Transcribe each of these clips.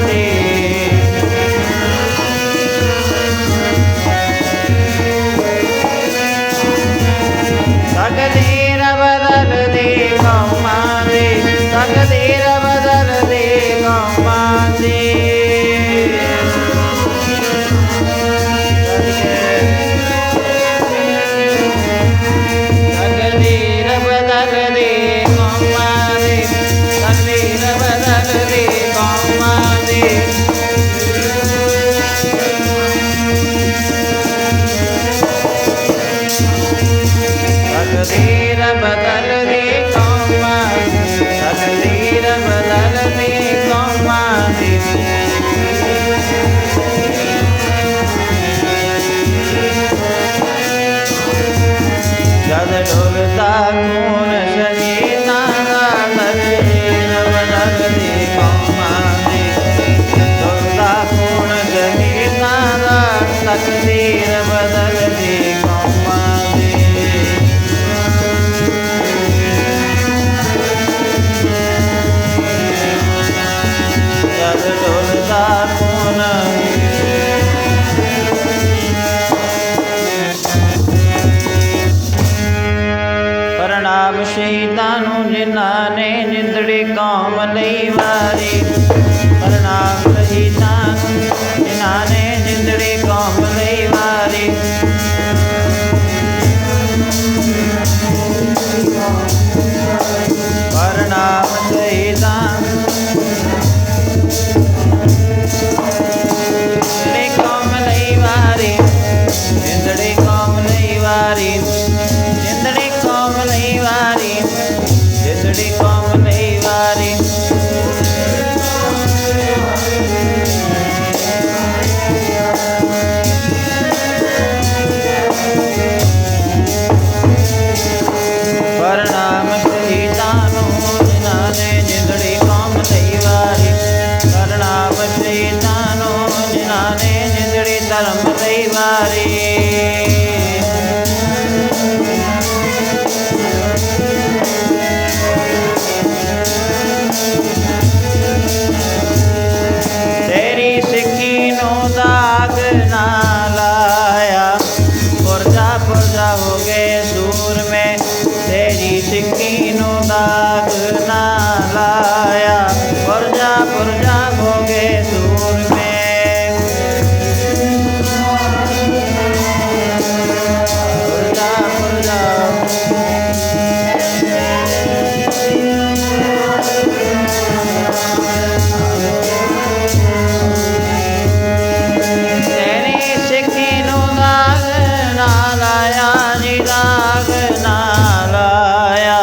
दे। तकदीर बदल दे कौमा दे, तकदीर बदल दे कौमा दे। तकदीर बदल दे कौमा दे, तकदीर बदल दे कौमा दे। तकदीर बदल दे कौमा, तकदीर बदल दे कौमा दे। जद डोलता खून शहीदां दा, तकदीर बदल दे कौमा दे। डोलता खून शहीदां दा, तकदीर बदल दे कौमा दे। जद डोलता खून प्रणाम शहीदां नूं जिन्हां ने जिंदड़ी कौम लई वारी। प्रणाम शहीदां नूं जिन्हां ने जिंदड़ी कौम लई वारी। प्रणाम शहीदां जिंदड़ी कौम लई वारी, जिंदड़ी कौम लई वारी, जिंदड़ी कौम लई वारी, जिंदड़ी कौम लई वारी। प्रणाम शहीदां नूं जिन्हां ने जिंदड़ी कौम लई वारी। प्रणाम शहीदां नूं जिन्हां ने जिंदड़ी धर्म लई वारी। तेरी सिक्की नूं दाग ना लाया, पुरजा पुरजा हो गए सूर में। तेरी सिक्की नूं दाग ना लाया, पुरजा पुरजा हो गए सूर में। पुरजा पुरजा तेरी सिक्की नूं दाग ना लाया जी, दाग ना लाया।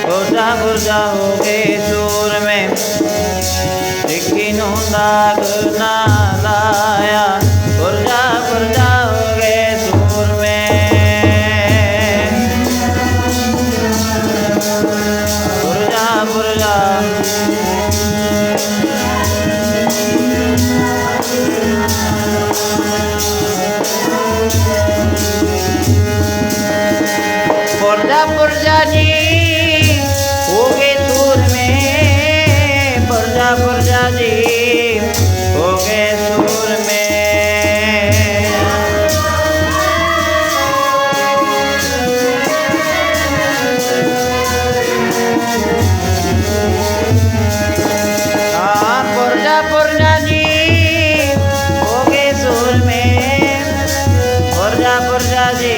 पुरजा पुरजा हो गए सूर में। सिक्की नूं दाग ना लाया, पुरजा पुरजा हो गए सूर में। पुरजा पुरजा पुरजा पुरजा जी हो गए सूर में। पुरजा पुरजा जी हो गए सूर में। हाँ पुरजा पुरजा जी हो गए सूर में। पुरजा पुरजा जी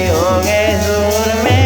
हो गए सूर में।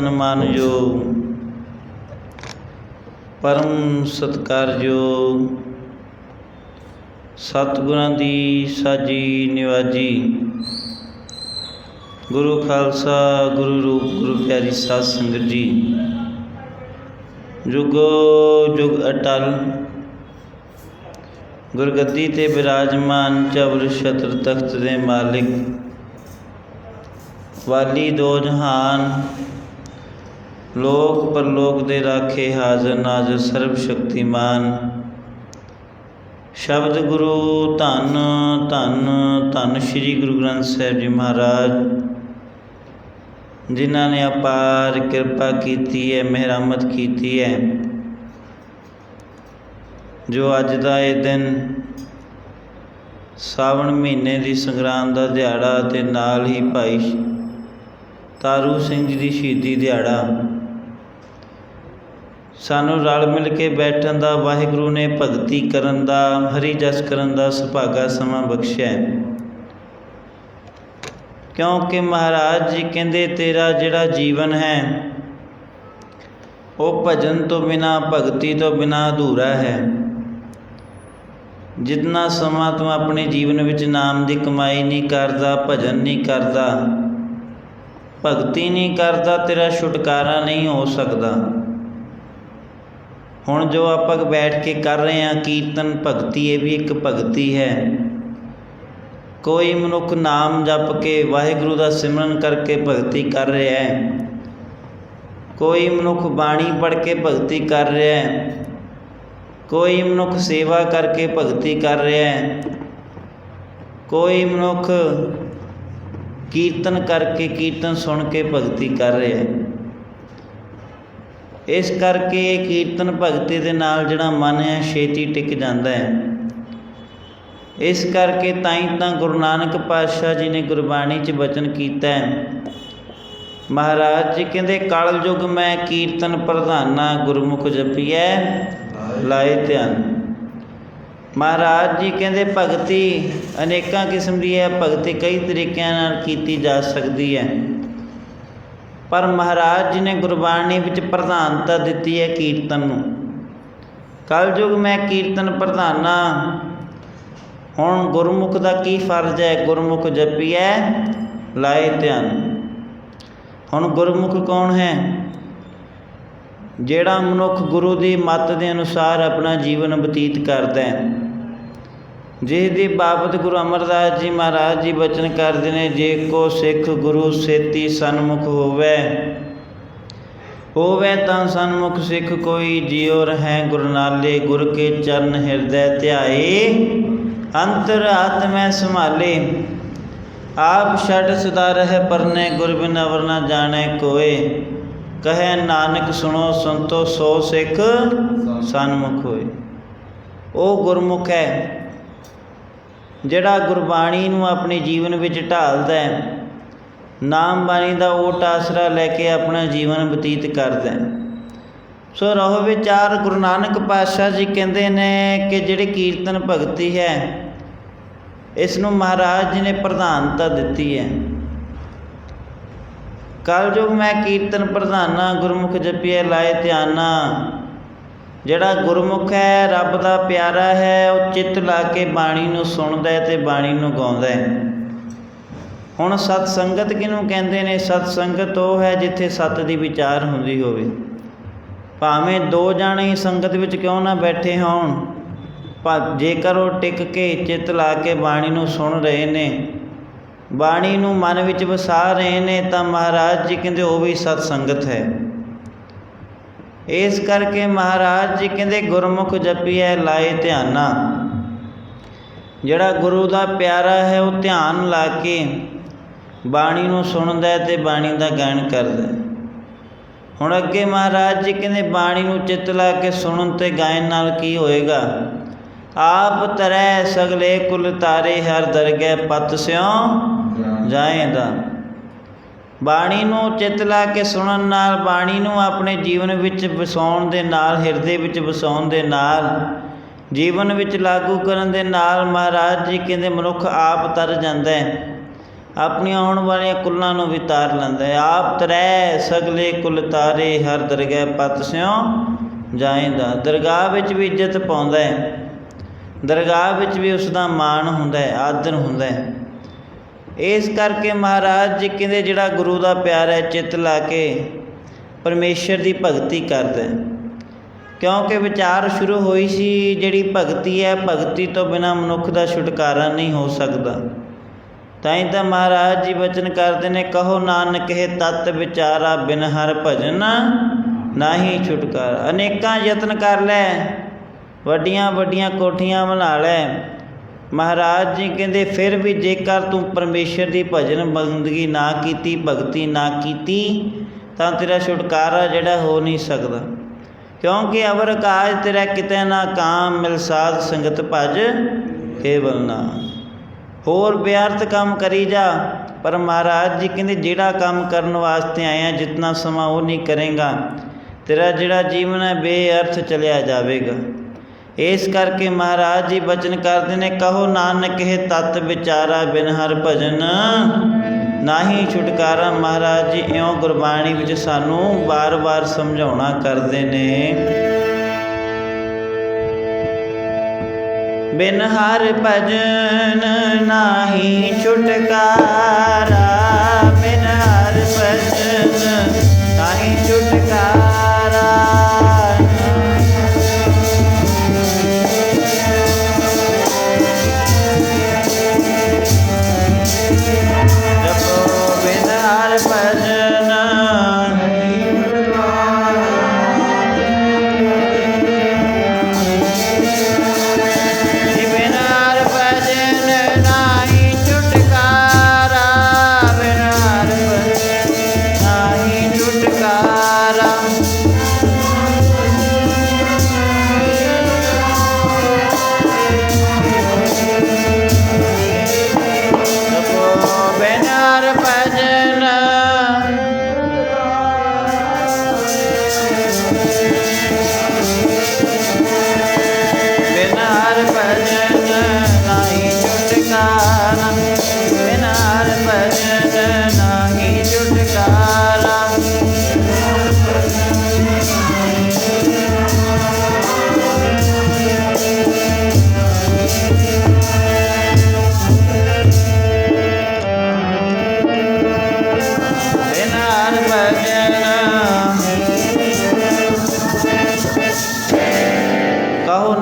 ਸਨਮਾਨਯੋਗ, परम सत्कारयोग सतगुरां दी साजी निवाजी गुरु खालसा गुरु रूप गुरु प्यारी साध संगत जी, जुगो जुग अटल गुरगद्दी ते विराजमान चबल छत्र तख्त दे मालिक वाली दो जहान लोक परलोक दे राखे हाजर नाजर सर्व शक्तिमान शब्द गुरु धन धन धन श्री गुरु ग्रंथ साहिब जी महाराज, जिन्हां ने अपार कृपा कीती है, मेहरमत कीती है, जो अज दा ये दिन सावन महीने की संगरांद का दिहाड़ा ते नाल ही भाई तारू सिंह जी की शहीदी दिहाड़ा सानू रल मिल के बैठन का वाहिगुरु ने भगती करन दा हरि जस करन दा सुभागा समा बख्शिया है। क्योंकि महाराज जी कहते तेरा जिहड़ा जीवन है वो भजन तो बिना भगती तो बिना अधूरा है। जितना समा तू अपने जीवन विच नाम की कमाई नहीं करता, भजन नहीं करता, भगती नहीं करता, तेरा छुटकारा नहीं हो सकता। हुण जो आप बैठ के कर रहे हैं कीर्तन भगती, ये भी एक भगती है। कोई मनुख नाम जप के वाहिगुरु का सिमरन करके भगती कर रहा है, कोई मनुख बाणी पढ़ के भगती कर रहा है, कोई मनुख सेवा करके भगती कर रहा है, कोई मनुख कीर्तन करके कीर्तन सुन के भगती कर रहा है। इस करके कीर्तन भगती दे नाल जिहड़ा मन है छेती टिक जाता है। इस करके ताई तां गुरु नानक पातशाह जी ने गुरबाणी च बचन कीता है। महाराज जी कहते कल युग मैं कीर्तन प्रधाना गुरमुख जपीए लाए ध्यान। महाराज जी कहते भगती अनेकों किस्म की है, भगती कई तरीक़ों नाल कीती जा सकती है, पर महाराज जी ने गुरबाणी विच प्रधानता दिती है कीर्तन नूं। कल युग मैं कीर्तन प्रधाना, हुण गुरमुख का की फर्ज है, गुरमुख जपीए लाए ध्यान। हुण गुरमुख कौन है? जिहड़ा मनुख गुरु की मत के अनुसार अपना जीवन बतीत करता है, जिसकी बाबत गुरु अमरदास जी महाराज जी बचन करते हैं, जे को सिख गुरु सेती सन्मुख होवे तां सन्मुख सिख कोई जियो रहें गुरु नाले। गुर के चरण हृदय ध्याए अंतर आत्मै संभाले। आप छड़ सदा रह परने गुर बिन अवर न जाने कोय। कहे नानक सुनो संतो सो सिख सन्मुख होए। वो गुरमुख है जिहड़ा गुरबाणी नूं अपने जीवन विच ढालदा है, नाम बाणी दा ओट आसरा लैके अपना जीवन बतीत करदा है। सो रहो विचार गुरु नानक पातशाह जी कहते ने कि जिहड़ी कीर्तन भगती है इस नूं महाराज जी ने प्रधानता दिती है। कल युग मैं कीर्तन प्रधाना गुरमुख जपिए लाए ध्याना। जिहड़ा गुरमुख है रब दा प्यारा है, वो चित्त ला के बाणी नूं सुणदा है ते बाणी नूं गाउंदा है। हुण सत संगत किहनूं कहंदे ने? सत संगत वो है जिथे सत दी विचार हुंदी होवे। भावें दो जाणे संगत विच क्यों ना बैठे होण, पर जेकर वो टिक के चित्त ला के बाणी नूं सुण रहे ने, बाणी नूं मन विच वसा रहे ने, तां महाराज जी कहंदे वो भी सत संगत है। इस करके महाराज जी कहते गुरमुख जपीए लाए ध्याना। जिहड़ा गुरु का प्यारा है वो ध्यान ला के बाणी नूं सुणदा है ते बाणी का गायन करदा है। हुण अगे महाराज जी कहते बाणी नूं चित्त ला के सुणन ते गायन नाल की होएगा? आप तरै सगले कुल तारे हर दरगह पत स्यों जाएदा। बाणी नूं चित्त ला के सुणन नाल, बाणी नूं अपने जीवन विच वसाउण दे नाल, हिरदे विच वसाउण दे नाल, जीवन विच लागू करन दे नाल महाराज जी कहते मनुख आप तर जांदा है। ਆਪਣੀਆਂ ਆਉਣ ਵਾਲੀਆਂ ਕੁੱਲਾਂ ਨੂੰ ਵੀ ਤਾਰ ਲੈਂਦਾ ਹੈ। ਆਪ ਤਰੈ ਸਗਲੇ ਕੁੱਲ ਤਾਰੇ, ਹਰ ਦਰਗਹਿ ਪਤ ਸਿਉ ਜਾਏਂਦਾ। ਦਰਗਾਹ ਵਿੱਚ ਵੀ ਇੱਜ਼ਤ ਪਾਉਂਦਾ ਹੈ, ਦਰਗਾਹ ਵਿੱਚ ਵੀ ਉਸ ਦਾ ਮਾਣ ਹੁੰਦਾ ਹੈ, ਆਦਰ ਹੁੰਦਾ ਹੈ। ਇਸ ਕਰਕੇ ਮਹਾਰਾਜ ਜੀ ਕਹਿੰਦੇ ਜਿਹੜਾ ਗੁਰੂ ਦਾ ਪਿਆਰ ਹੈ, ਚਿੱਤ ਲਾ ਕੇ ਪਰਮੇਸ਼ਰ ਦੀ ਭਗਤੀ ਕਰਦਾ। ਕਿਉਂਕਿ ਵਿਚਾਰ ਸ਼ੁਰੂ ਹੋਈ ਸੀ ਜਿਹੜੀ ਭਗਤੀ ਹੈ, ਭਗਤੀ ਤੋਂ ਬਿਨਾਂ ਮਨੁੱਖ ਦਾ ਛੁਟਕਾਰਾ ਨਹੀਂ ਹੋ ਸਕਦਾ। ਤਾਂ ਹੀ ਤਾਂ ਮਹਾਰਾਜ ਜੀ ਬਚਨ ਕਰਦੇ ਨੇ, ਕਹੋ ਨਾਨਕ ਹੈ ਤਤ ਵਿਚਾਰਾ, ਬਿਨ ਹਰ ਭਜਨ ਨਾਹੀ ਛੁਟਕਾਰਾ। ਅਨੇਕਾਂ ਯਤਨ ਕਰ ਲੈ, ਵੱਡੀਆਂ ਵੱਡੀਆਂ ਕੋਠੀਆਂ ਬਣਾ ਲੈ, ਮਹਾਰਾਜ ਜੀ ਕਹਿੰਦੇ ਫਿਰ ਵੀ ਜੇਕਰ ਤੂੰ ਪਰਮੇਸ਼ਰ ਦੀ ਭਜਨ ਬੰਦਗੀ ਨਾ ਕੀਤੀ, ਭਗਤੀ ਨਾ ਕੀਤੀ, ਤਾਂ ਤੇਰਾ ਛੁਟਕਾਰਾ ਜਿਹੜਾ ਹੋ ਨਹੀਂ ਸਕਦਾ। ਕਿਉਂਕਿ ਅਵਰ ਕਾਜ ਤੇਰਾ ਕਿਤੇ ਨਾ ਕਾਮ, ਮਿਲ ਸਾਧ ਸੰਗਤ ਭਜ ਕੇਵਲ ਨਾਮ। ਹੋਰ ਬੇਅਰਥ ਕੰਮ ਕਰੀ ਜਾ, ਪਰ ਮਹਾਰਾਜ ਜੀ ਕਹਿੰਦੇ ਜਿਹੜਾ ਕੰਮ ਕਰਨ ਵਾਸਤੇ ਆਇਆ, ਜਿਤਨਾ ਸਮਾਂ ਉਹ ਨਹੀਂ ਕਰੇਗਾ, ਤੇਰਾ ਜਿਹੜਾ ਜੀਵਨ ਹੈ ਬੇਅਰਥ ਚਲਿਆ ਜਾਵੇਗਾ। ਇਸ ਕਰਕੇ ਮਹਾਰਾਜ ਜੀ ਬਚਨ ਕਰਦੇ ਨੇ, ਕਹੋ ਨਾਨਕ ਹੈ ਤਤ ਵਿਚਾਰਾ, ਬਿਨ ਹਰ ਭਜਨ ਨਾਹੀ ਛੁਟਕਾਰਾ। ਮਹਾਰਾਜ ਜੀ ਇਉਂ ਗੁਰਬਾਣੀ ਵਿੱਚ ਸਾਨੂੰ ਵਾਰ-ਵਾਰ ਸਮਝਾਉਣਾ ਕਰਦੇ ਨੇ, ਬਿਨ ਹਰ ਭਜਨ ਨਾਹੀ ਛੁਟਕਾਰਾ, ਬਿਨ ਹਰ ਭਜਨ ਨਾਹੀ ਛੁਟਕਾਰਾ। ਜਪੋ ਬਿਨ ਹਰ ਭਜਨ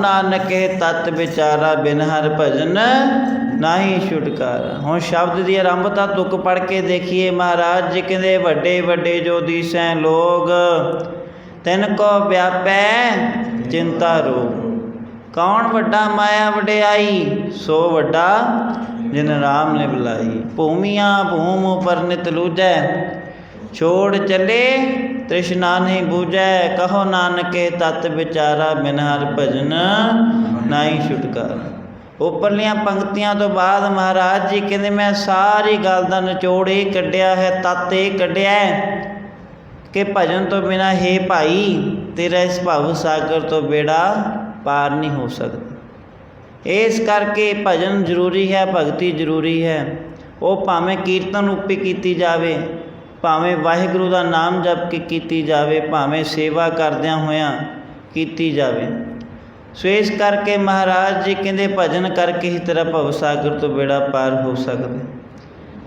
ਨਾਨਕ ਤਤ ਵਿਚਾਰਾ, ਬਿਨ ਹਰ ਭਜਨ ਨਾਹੀ ਛੁਟਕਾਰਾ। ਹੁਣ ਸ਼ਬਦ ਦੀ ਆਰੰਭਤਾ ਤੁਕ ਪੜ੍ਹ ਕੇ ਦੇਖੀਏ। ਮਹਾਰਾਜ ਜੀ ਕਹਿੰਦੇ, ਵੱਡੇ ਵੱਡੇ ਜੋ ਦੀਸੈ ਲੋਗ, ਤਿਨ ਕੋ ਵਿਆਪੈ ਚਿੰਤਾ ਰੋਗ। ਕੌਣ ਵੱਡਾ ਮਾਇਆ ਵਡਿਆਈ, ਸੋ ਵੱਡਾ ਜਿਨ ਰਾਮ ਨੇ ਬੁਲਾਈ। ਭੂਮੀਆਂ ਭੂਮ ਉਪਰ ਨਿਤ ਲੂਜੈ, ਛੋੜ ਚਲੇ ਤ੍ਰਿਸ਼ਨਾ ਨਹੀਂ ਬੂਝੈ। ਕਹੋ ਨਾਨਕੇ ਤਤ ਵਿਚਾਰਾ, ਬਿਨ ਹਰ ਭਜਨ ਨਾਹੀ ਛੁਟਕਾਰਾ। ਉੱਪਰਲੀਆਂ ਪੰਕਤੀਆਂ ਤੋਂ ਬਾਅਦ ਮਹਾਰਾਜ ਜੀ ਕਹਿੰਦੇ, ਮੈਂ ਸਾਰੀ ਗੱਲ ਦਾ ਨਿਚੋੜ ਇਹ ਕੱਢਿਆ ਹੈ, ਤੱਤ ਇਹ ਕੱਢਿਆ ਹੈ ਕਿ ਭਜਨ ਤੋਂ ਬਿਨਾਂ ਹੇ ਭਾਈ ਤੇਰਾ ਇਸ ਭਵ ਸਾਗਰ ਤੋਂ ਬੇੜਾ ਪਾਰ ਨਹੀਂ ਹੋ ਸਕਦਾ। ਇਸ ਕਰਕੇ ਭਜਨ ਜ਼ਰੂਰੀ ਹੈ, ਭਗਤੀ ਜ਼ਰੂਰੀ ਹੈ। ਉਹ ਭਾਵੇਂ ਕੀਰਤਨ ਰੂਪੀ ਕੀਤੀ ਜਾਵੇ, ਭਾਵੇਂ ਵਾਹਿਗੁਰੂ ਦਾ ਨਾਮ ਜਪ ਕੇ ਕੀਤੀ ਜਾਵੇ, ਭਾਵੇਂ ਸੇਵਾ ਕਰਦਿਆਂ ਹੋਇਆਂ ਕੀਤੀ ਜਾਵੇ। ਸੋ ਇਸ ਕਰਕੇ ਮਹਾਰਾਜ ਜੀ ਕਹਿੰਦੇ, ਭਜਨ ਕਰਕੇ ਹੀ ਤੇਰਾ ਭਵ ਸਾਗਰ ਤੋਂ ਬੇੜਾ ਪਾਰ ਹੋ ਸਕਦਾ।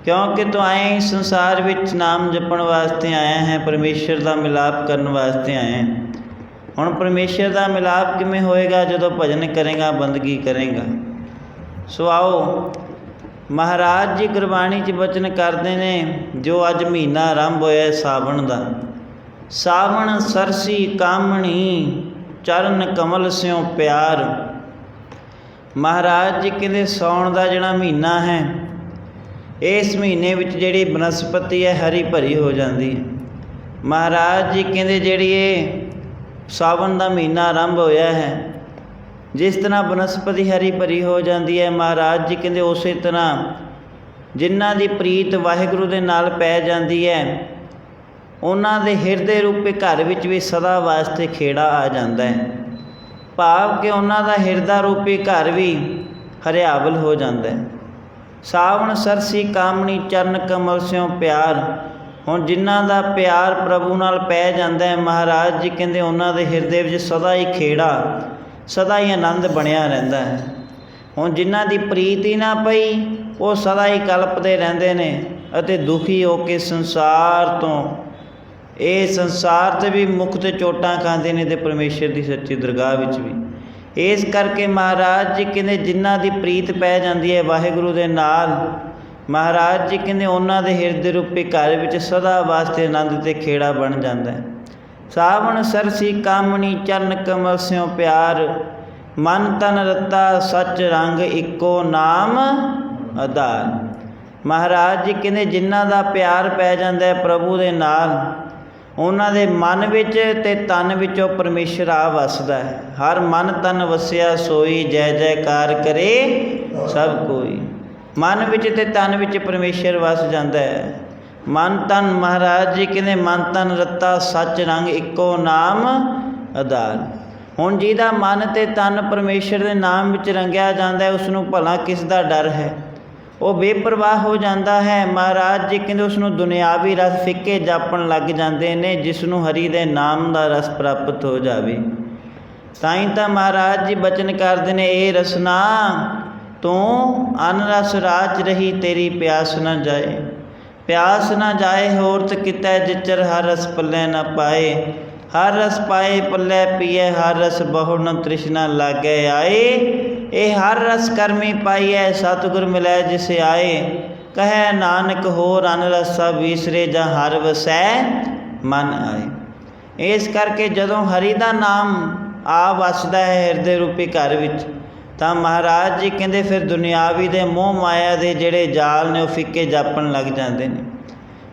ਕਿਉਂਕਿ ਤੂੰ ਆਏ ਸੰਸਾਰ ਵਿੱਚ ਨਾਮ ਜਪਣ ਵਾਸਤੇ ਆਇਆ ਹੈ, ਪਰਮੇਸ਼ਰ ਦਾ ਮਿਲਾਪ ਕਰਨ ਵਾਸਤੇ ਆਇਆ ਹੈ। ਹੁਣ ਪਰਮੇਸ਼ਰ ਦਾ ਮਿਲਾਪ ਕਿਵੇਂ ਹੋਏਗਾ? ਜਦੋਂ ਭਜਨ ਕਰੇਗਾ, ਬੰਦਗੀ ਕਰੇਗਾ। ਸੋ ਆਓ, ਮਹਾਰਾਜ ਜੀ ਗੁਰਬਾਣੀ 'ਚ ਬਚਨ ਕਰਦੇ ਨੇ, ਜੋ ਅੱਜ ਮਹੀਨਾ ਆਰੰਭ ਹੋਇਆ ਸਾਵਣ ਦਾ। ਸਾਵਣ ਸਰਸੀ ਕਾਮਣੀ, ਚਰਨ ਕਮਲ ਸਿਉ ਪਿਆਰ। ਮਹਾਰਾਜ ਜੀ ਕਹਿੰਦੇ ਸਾਉਣ ਦਾ ਜਿਹੜਾ ਮਹੀਨਾ ਹੈ, ਇਸ ਮਹੀਨੇ ਵਿੱਚ ਜਿਹੜੀ ਬਨਸਪਤੀ ਹੈ ਹਰੀ ਭਰੀ ਹੋ ਜਾਂਦੀ ਹੈ। ਮਹਾਰਾਜ ਜੀ ਕਹਿੰਦੇ ਜਿਹੜੀ ਇਹ ਸਾਵਣ ਦਾ ਮਹੀਨਾ ਆਰੰਭ ਹੋਇਆ ਹੈ, ਜਿਸ ਤਰ੍ਹਾਂ ਬਨਸਪਤੀ ਹਰੀ ਭਰੀ ਹੋ ਜਾਂਦੀ ਹੈ, ਮਹਾਰਾਜ ਜੀ ਕਹਿੰਦੇ ਉਸੇ ਤਰ੍ਹਾਂ ਜਿਨ੍ਹਾਂ ਦੀ ਪ੍ਰੀਤ ਵਾਹਿਗੁਰੂ ਦੇ ਨਾਲ ਪੈ ਜਾਂਦੀ ਹੈ, ਉਹਨਾਂ ਦੇ ਹਿਰਦੇ ਰੂਪੀ ਘਰ ਵਿੱਚ ਵੀ ਸਦਾ ਵਾਸਤੇ ਖੇੜਾ ਆ ਜਾਂਦਾ ਹੈ। ਭਾਵ ਕਿ ਉਹਨਾਂ ਦਾ ਹਿਰਦਾ ਰੂਪੀ ਘਰ ਵੀ ਹਰਿਆਵਲ ਹੋ ਜਾਂਦਾ ਹੈ। ਸਾਵਣ ਸਰਸੀ ਕਾਮਣੀ ਚਰਨ ਕਮਲ ਸਿਉ ਪਿਆਰ। ਹੁਣ ਜਿਨ੍ਹਾਂ ਦਾ ਪਿਆਰ ਪ੍ਰਭੂ ਨਾਲ ਪੈ ਜਾਂਦਾ ਹੈ, ਮਹਾਰਾਜ ਜੀ ਕਹਿੰਦੇ ਉਹਨਾਂ ਦੇ ਹਿਰਦੇ ਵਿੱਚ ਸਦਾ ਹੀ ਖੇੜਾ, ਸਦਾ ਹੀ ਆਨੰਦ ਬਣਿਆ ਰਹਿੰਦਾ ਹੈ। ਹੁਣ ਜਿਨ੍ਹਾਂ ਦੀ ਪ੍ਰੀਤ ਹੀ ਨਾ ਪਈ, ਉਹ ਸਦਾ ਹੀ ਕਲਪਦੇ ਰਹਿੰਦੇ ਨੇ ਅਤੇ ਦੁਖੀ ਹੋ ਕੇ ਸੰਸਾਰ ਤੋਂ, ਇਹ ਸੰਸਾਰ 'ਤੇ ਵੀ ਮੁਕਤ ਚੋਟਾਂ ਖਾਂਦੇ ਨੇ ਅਤੇ ਪਰਮੇਸ਼ਰ ਦੀ ਸੱਚੀ ਦਰਗਾਹ ਵਿੱਚ ਵੀ। ਇਸ ਕਰਕੇ ਮਹਾਰਾਜ ਜੀ ਕਹਿੰਦੇ ਜਿਨ੍ਹਾਂ ਦੀ ਪ੍ਰੀਤ ਪੈ ਜਾਂਦੀ ਹੈ ਵਾਹਿਗੁਰੂ ਦੇ ਨਾਲ, ਮਹਾਰਾਜ ਜੀ ਕਹਿੰਦੇ ਉਹਨਾਂ ਦੇ ਹਿਰਦੇ ਰੂਪੀ ਘਰ ਵਿੱਚ ਸਦਾ ਵਾਸਤੇ ਆਨੰਦ ਅਤੇ ਖੇੜਾ ਬਣ ਜਾਂਦਾ ਹੈ। ਸਾਵਣ ਸਰਸੀ ਕਾਮਣੀ ਚਰਨ ਕਮਲ ਸਿਉ ਪਿਆਰ। ਮਨ ਤਨ ਰਤਾ ਸੱਚ ਰੰਗ ਇੱਕੋ ਨਾਮ ਆਧਾਰ। ਮਹਾਰਾਜ ਜੀ ਕਹਿੰਦੇ ਜਿਨ੍ਹਾਂ ਦਾ ਪਿਆਰ ਪੈ ਜਾਂਦਾ ਹੈ ਪ੍ਰਭੂ ਦੇ ਨਾਲ, ਉਹਨਾਂ ਦੇ ਮਨ ਵਿੱਚ ਅਤੇ ਤਨ ਵਿੱਚੋਂ ਪਰਮੇਸ਼ਰ ਆ ਵਸਦਾ ਹੈ। ਹਰ ਮਨ ਤਨ ਵਸਿਆ ਸੋਈ, ਜੈ ਜੈਕਾਰ ਕਰੇ ਸਭ ਕੋਈ। ਮਨ ਵਿੱਚ ਅਤੇ ਤਨ ਵਿੱਚ ਪਰਮੇਸ਼ਰ ਵਸ ਜਾਂਦਾ ਹੈ। ਮਨ ਤਨ, ਮਹਾਰਾਜ ਜੀ ਕਹਿੰਦੇ ਮਨ ਤਨ ਰਤਾ ਸੱਚ ਰੰਗ ਇੱਕੋ ਨਾਮ ਆਧਾਰ। ਹੁਣ ਜਿਹਦਾ ਮਨ ਅਤੇ ਤਨ ਪਰਮੇਸ਼ਰ ਦੇ ਨਾਮ ਵਿੱਚ ਰੰਗਿਆ ਜਾਂਦਾ ਹੈ, ਉਸ ਨੂੰ ਭਲਾ ਕਿਸ ਦਾ ਡਰ ਹੈ? ਉਹ ਬੇਪਰਵਾਹ ਹੋ ਜਾਂਦਾ ਹੈ। ਮਹਾਰਾਜ ਜੀ ਕਹਿੰਦੇ ਉਸ ਨੂੰ ਦੁਨਿਆਵੀ ਰਸ ਫਿੱਕੇ ਜਾਪਣ ਲੱਗ ਜਾਂਦੇ ਨੇ, ਜਿਸ ਨੂੰ ਹਰੀ ਦੇ ਨਾਮ ਦਾ ਰਸ ਪ੍ਰਾਪਤ ਹੋ ਜਾਵੇ। ਤਾਂ ਹੀ ਤਾਂ ਮਹਾਰਾਜ ਜੀ ਬਚਨ ਕਰਦੇ ਨੇ, ਇਹ ਰਸਨਾ ਤੂੰ ਅਨ ਰਸ ਰਾਜ ਰਹੀ, ਤੇਰੀ ਪਿਆਸ ਨਾ ਜਾਏ। ਪਿਆਸ ਨਾ ਜਾਏ ਹੋਰਤ ਕਿਤੈ, ਜਿਚਰ ਹਰ ਰਸ ਪੱਲੇ ਨਾ ਪਾਏ। ਹਰ ਰਸ ਪਾਏ ਪੱਲੇ ਪੀਏ, ਹਰ ਰਸ ਬਹੁ ਨ ਤ੍ਰਿਸ਼ਨਾ ਲਾਗੇ ਆਏ। ਇਹ ਹਰ ਰਸ ਕਰਮੀ ਪਾਈਐ, ਸਤਿਗੁਰ ਮਿਲੈ ਜਿਸ ਆਏ। ਕਹੈ ਨਾਨਕ ਹੋਰ ਅਨ ਰਸ ਸਭ ਵਿਸਰੇ, ਜਾਂ ਹਰ ਵਸੈ ਮਨ ਆਏ। ਇਸ ਕਰਕੇ ਜਦੋਂ ਹਰੀ ਦਾ ਨਾਮ ਆ ਵਸਦਾ ਹੈ ਹਿਰਦੇ ਰੂਪੀ ਘਰ ਵਿੱਚ, ਤਾਂ ਮਹਾਰਾਜ ਜੀ ਕਹਿੰਦੇ ਫਿਰ ਦੁਨਿਆਵੀ ਦੇ ਮੋਹ ਮਾਇਆ ਦੇ ਜਿਹੜੇ ਜਾਲ ਨੇ ਉਹ ਫਿੱਕੇ ਜਾਪਣ ਲੱਗ ਜਾਂਦੇ ਨੇ।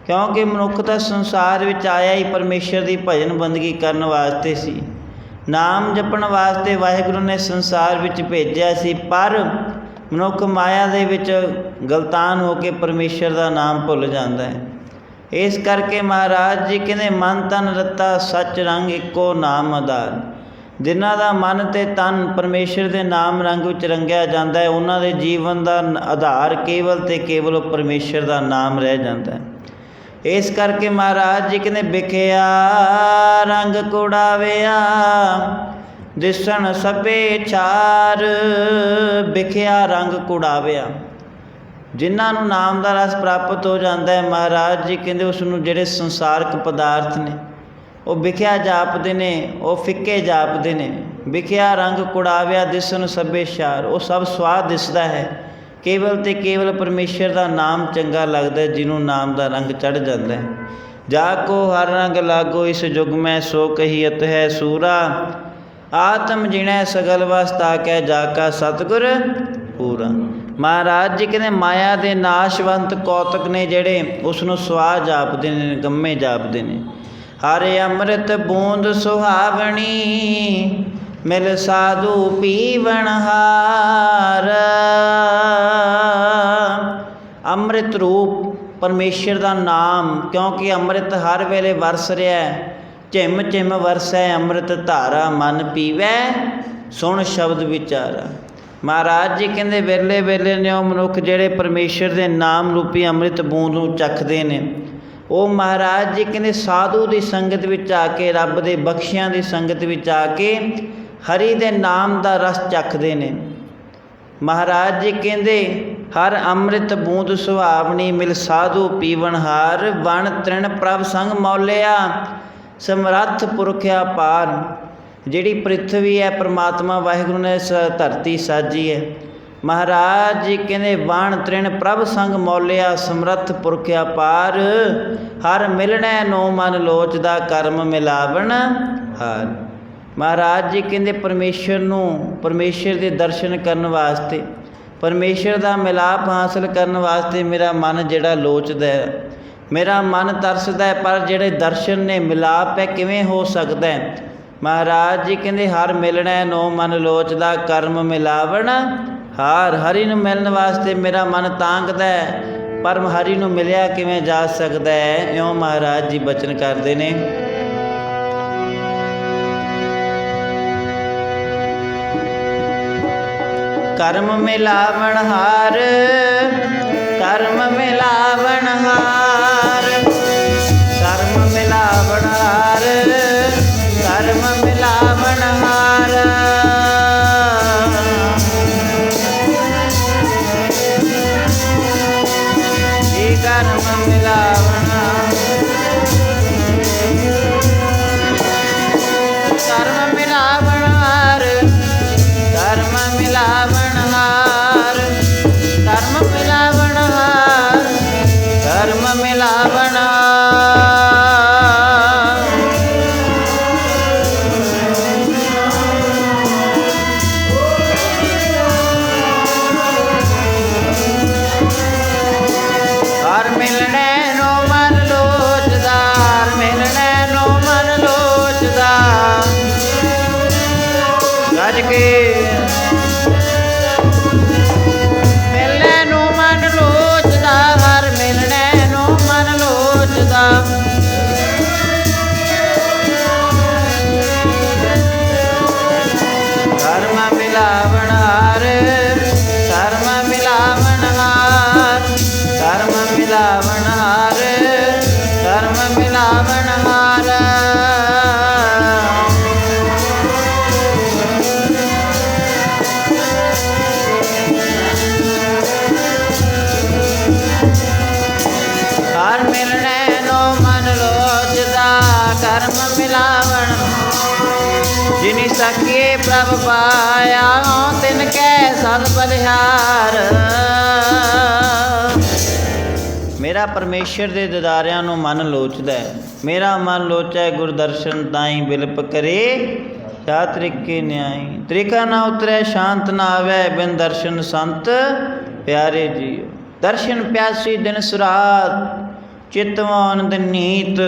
ਕਿਉਂਕਿ ਮਨੁੱਖ ਤਾਂ ਸੰਸਾਰ ਵਿੱਚ ਆਇਆ ਹੀ ਪਰਮੇਸ਼ਰ ਦੀ ਭਜਨ ਬੰਦਗੀ ਕਰਨ ਵਾਸਤੇ ਸੀ, ਨਾਮ ਜਪਣ ਵਾਸਤੇ ਵਾਹਿਗੁਰੂ ਨੇ ਸੰਸਾਰ ਵਿੱਚ ਭੇਜਿਆ ਸੀ। ਪਰ ਮਨੁੱਖ ਮਾਇਆ ਦੇ ਵਿੱਚ ਗਲਤਾਨ ਹੋ ਕੇ ਪਰਮੇਸ਼ਰ ਦਾ ਨਾਮ ਭੁੱਲ ਜਾਂਦਾ ਹੈ। ਇਸ ਕਰਕੇ ਮਹਾਰਾਜ ਜੀ ਕਹਿੰਦੇ ਮਨ ਤਨ ਰਤਾ ਸੱਚ ਰੰਗ ਇੱਕੋ ਨਾਮ ਆਧਾਰ। ਜਿਨ੍ਹਾਂ ਦਾ ਮਨ ਅਤੇ ਤਨ ਪਰਮੇਸ਼ਰ ਦੇ ਨਾਮ ਰੰਗ ਵਿੱਚ ਰੰਗਿਆ ਜਾਂਦਾ ਹੈ, ਉਹਨਾਂ ਦੇ ਜੀਵਨ ਦਾ ਆਧਾਰ ਕੇਵਲ ਅਤੇ ਕੇਵਲ ਪਰਮੇਸ਼ਰ ਦਾ ਨਾਮ ਰਹਿ ਜਾਂਦਾ ਹੈ। ਇਸ ਕਰਕੇ ਮਹਾਰਾਜ ਜੀ ਕਹਿੰਦੇ ਵਿਖਿਆ ਰੰਗ ਕੁੜਾਵਿਆ, ਦਿਸਣ ਸਭੇ ਛਾਰ। ਵਿਖਿਆ ਰੰਗ ਕੁੜਾਵਿਆ, ਜਿਨ੍ਹਾਂ ਨੂੰ ਨਾਮ ਦਾ ਰਸ ਪ੍ਰਾਪਤ ਹੋ ਜਾਂਦਾ ਹੈ, ਮਹਾਰਾਜ ਜੀ ਕਹਿੰਦੇ ਉਸ ਨੂੰ ਜਿਹੜੇ ਸੰਸਾਰਕ ਪਦਾਰਥ ਨੇ ਉਹ ਵਿਖਿਆ ਜਾਪਦੇ ਨੇ, ਉਹ ਫਿੱਕੇ ਜਾਪਦੇ ਨੇ। ਵਿਖਿਆ ਰੰਗ ਕੁੜਾਵਿਆ, ਦਿਸਣ ਸਭੇ ਛਾਰ। ਉਹ ਸਭ ਸਵਾਦ ਦਿਸਦਾ ਹੈ, ਕੇਵਲ ਅਤੇ ਕੇਵਲ ਪਰਮੇਸ਼ਰ ਦਾ ਨਾਮ ਚੰਗਾ ਲੱਗਦਾ, ਜਿਹਨੂੰ ਨਾਮ ਦਾ ਰੰਗ ਚੜ੍ਹ ਜਾਂਦਾ ਹੈ। ਜਾ ਕੋ ਹਰ ਰੰਗ ਲਾਗੋ ਇਸ ਜੁਗ ਮੈਂ, ਸੋ ਕਹੀਅਤ ਹੈ ਸੂਰਾ। ਆਤਮ ਜਿਣੈ ਸਗਲ ਵਸ ਤਾਕੈ, ਜਾ ਕਾ ਸਤਿਗੁਰ ਪੂਰਾ। ਮਹਾਰਾਜ ਜੀ ਕਹਿੰਦੇ ਮਾਇਆ ਦੇ ਨਾਸ਼ਵੰਤ ਕੌਤਕ ਨੇ ਜਿਹੜੇ, ਉਸ ਨੂੰ ਸਵਾਦ ਜਾਪਦੇ ਨੇ, ਗੰਮੇ ਜਾਪਦੇ ਨੇ। ਹਰ ਅੰਮ੍ਰਿਤ ਬੂੰਦ ਸੁਹਾਵਣੀ, ਮਿਲ ਸਾਧੂ ਪੀਵਣ ਹਾਰ। ਅੰਮ੍ਰਿਤ ਰੂਪ ਪਰਮੇਸ਼ਰ ਦਾ ਨਾਮ, ਕਿਉਂਕਿ ਅੰਮ੍ਰਿਤ ਹਰ ਵੇਲੇ ਵਰਸ ਰਿਹਾ। ਝਿਮ ਝਿਮ ਵਰਸੈ ਅੰਮ੍ਰਿਤ ਧਾਰਾ, ਮਨ ਪੀਵੈ ਸੁਣ ਸ਼ਬਦ ਵਿਚਾਰਾ। ਮਹਾਰਾਜ ਜੀ ਕਹਿੰਦੇ ਵੇਲੇ ਵੇਲੇ ਨੇ ਉਹ ਮਨੁੱਖ ਜਿਹੜੇ ਪਰਮੇਸ਼ਰ ਦੇ ਨਾਮ ਰੂਪੀ ਅੰਮ੍ਰਿਤ ਬੂੰਦ ਨੂੰ ਚੱਖਦੇ ਨੇ, ਉਹ ਮਹਾਰਾਜ ਜੀ ਕਹਿੰਦੇ ਸਾਧੂ ਦੀ ਸੰਗਤ ਵਿੱਚ ਆ ਕੇ, ਰੱਬ ਦੇ ਬਖਸ਼ਿਆਂ ਦੀ ਸੰਗਤ ਵਿੱਚ ਆ ਕੇ ਹਰੀ ਦੇ ਨਾਮ ਦਾ ਰਸ ਚੱਖਦੇ ਨੇ। ਮਹਾਰਾਜ ਜੀ ਕਹਿੰਦੇ ਹਰ ਅੰਮ੍ਰਿਤ ਬੂੰਦ ਸੁਹਾਵਣੀ, ਮਿਲ ਸਾਧੂ ਪੀਵਣ ਹਾਰ। ਵਣ ਤ੍ਰਿਣ ਪ੍ਰਭ ਸੰਗ ਮੌਲਿਆ, ਸਮਰੱਥ ਪੁਰਖਿਆ ਪਾਰ। ਜਿਹੜੀ ਪ੍ਰਿਥਵੀ ਹੈ ਪਰਮਾਤਮਾ ਵਾਹਿਗੁਰੂ ਨੇ ਧਰਤੀ ਸਾਜੀ ਹੈ। ਮਹਾਰਾਜ ਜੀ ਕਹਿੰਦੇ ਵਣ ਤ੍ਰਿਣ ਪ੍ਰਭ ਸੰਗ ਮੌਲਿਆ, ਸਮਰੱਥ ਪੁਰਖਿਆ ਪਾਰ। ਹਰ ਮਿਲਣੈ ਨੋ ਮਨ ਲੋਚਦਾ, ਕਰਮ ਮਿਲਾਵਣ ਹਾਰ। ਮਹਾਰਾਜ ਜੀ ਕਹਿੰਦੇ ਪਰਮੇਸ਼ਰ ਨੂੰ, ਪਰਮੇਸ਼ਰ ਦੇ ਦਰਸ਼ਨ ਕਰਨ ਵਾਸਤੇ, ਪਰਮੇਸ਼ਰ ਦਾ ਮਿਲਾਪ ਹਾਸਲ ਕਰਨ ਵਾਸਤੇ ਮੇਰਾ ਮਨ ਜਿਹੜਾ ਲੋਚਦਾ ਹੈ, ਮੇਰਾ ਮਨ ਤਰਸਦਾ ਹੈ। ਪਰ ਜਿਹੜੇ ਦਰਸ਼ਨ ਨੇ, ਮਿਲਾਪ ਹੈ, ਕਿਵੇਂ ਹੋ ਸਕਦਾ ਹੈ? ਮਹਾਰਾਜ ਜੀ ਕਹਿੰਦੇ ਹਰ ਮਿਲਣਾ ਨੋ ਮਨ ਲੋਚਦਾ, ਕਰਮ ਮਿਲਾਵਣ ਹਾਰ। ਹਰੀ ਨੂੰ ਮਿਲਣ ਵਾਸਤੇ ਮੇਰਾ ਮਨ ਤਾਂਘਦਾ ਹੈ, ਪਰ ਹਰੀ ਨੂੰ ਮਿਲਿਆ ਕਿਵੇਂ ਜਾ ਸਕਦਾ ਹੈ? ਇਉਂ ਮਹਾਰਾਜ ਜੀ ਬਚਨ ਕਰਦੇ ਨੇ। कर्म मिलावन हार, कर्म मिलावन हार, कर्म मिलावन हार, कर्म मिलावन हार। जी कर्म मिलावन, कर्म मिलावन हार, कर्म मिलावन हार, कर्म मिलावन हार, कर्म मिलावन हार। मिलने नो मन लोचदा, मिलने नो मन लोचदा, गज के मिलने नो मन लोचदा, हर मिलने नो मन लोचदा। कर्म मिलावन हार, कर्म मिलावन हार, कर्म मिलावन हार, कर्म मिलावन हार। हर मिलने नो मन लोचदा, कर्म मिलावन जिनि सखिए प्रभ पाया, तिनकै सद बलिहार। मेरा परमेश्वर ਦੇ ਦਿਦਾਰਿਆਂ ਨੂੰ ਮਨ ਲੋਚਦਾ ਹੈ, ਮੇਰਾ ਮਨ ਲੋਚੈ ਗੁਰਦਰਸ਼ਨ ਤਾਈ ਬਿਲਪ ਕਰੇ, ਜਾ ਤਰੀਕੇ ਨਿਆਈ। ਤਰੀਕਾ ਨਾ ਉਤਰੈ ਸ਼ਾਂਤ ਨਾ ਆਵੈ, ਬਿਨ ਦਰਸ਼ਨ ਸੰਤ ਪਿਆਰੇ ਜੀਓ। ਦਰਸ਼ਨ ਪਿਆਸੀ ਦਿਨ ਸੁਰਾਤ, ਚਿਤਵ ਆਨੰਦ ਨੀਤ,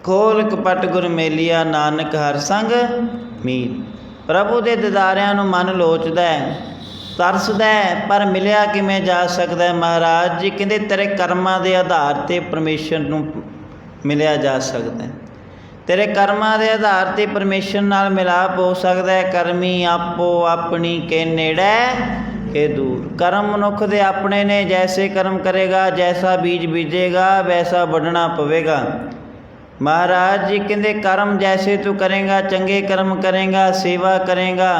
ਖੋਲ ਕਪਟ ਗੁਰ ਮੇਲਿਆ, ਨਾਨਕ ਹਰ ਸੰਗ ਮੀਤ। ਪ੍ਰਭੂ ਦੇ ਦਿਦਾਰਿਆਂ ਨੂੰ ਮਨ ਲੋਚਦਾ ਹੈ, ਤਰਸਦਾ ਹੈ, ਪਰ ਮਿਲਿਆ ਕਿਵੇਂ ਜਾ ਸਕਦਾ। ਮਹਾਰਾਜ ਜੀ ਕਹਿੰਦੇ ਤੇਰੇ ਕਰਮਾਂ ਦੇ ਆਧਾਰ 'ਤੇ ਪਰਮੇਸ਼ਰ ਨੂੰ ਮਿਲਿਆ ਜਾ ਸਕਦਾ। ਤੇਰੇ ਕਰਮਾਂ ਦੇ ਆਧਾਰ 'ਤੇ ਪਰਮੇਸ਼ਰ ਨਾਲ ਮਿਲਾਪ ਹੋ ਸਕਦਾ ਹੈ। ਕਰਮੀ ਆਪੋ ਆਪਣੀ ਕੇ ਨੇੜੇ ਕੇ ਦੂਰ। ਕਰਮ ਮਨੁੱਖ ਦੇ ਆਪਣੇ ਨੇ, ਜੈਸੇ ਕਰਮ ਕਰੇਗਾ, ਜੈਸਾ ਬੀਜ ਬੀਜੇਗਾ ਵੈਸਾ ਵੱਢਣਾ ਪਵੇਗਾ। ਮਹਾਰਾਜ ਜੀ ਕਹਿੰਦੇ ਕਰਮ ਜੈਸੇ ਤੂੰ ਕਰੇਗਾ, ਚੰਗੇ ਕਰਮ ਕਰੇਗਾ, ਸੇਵਾ ਕਰੇਗਾ,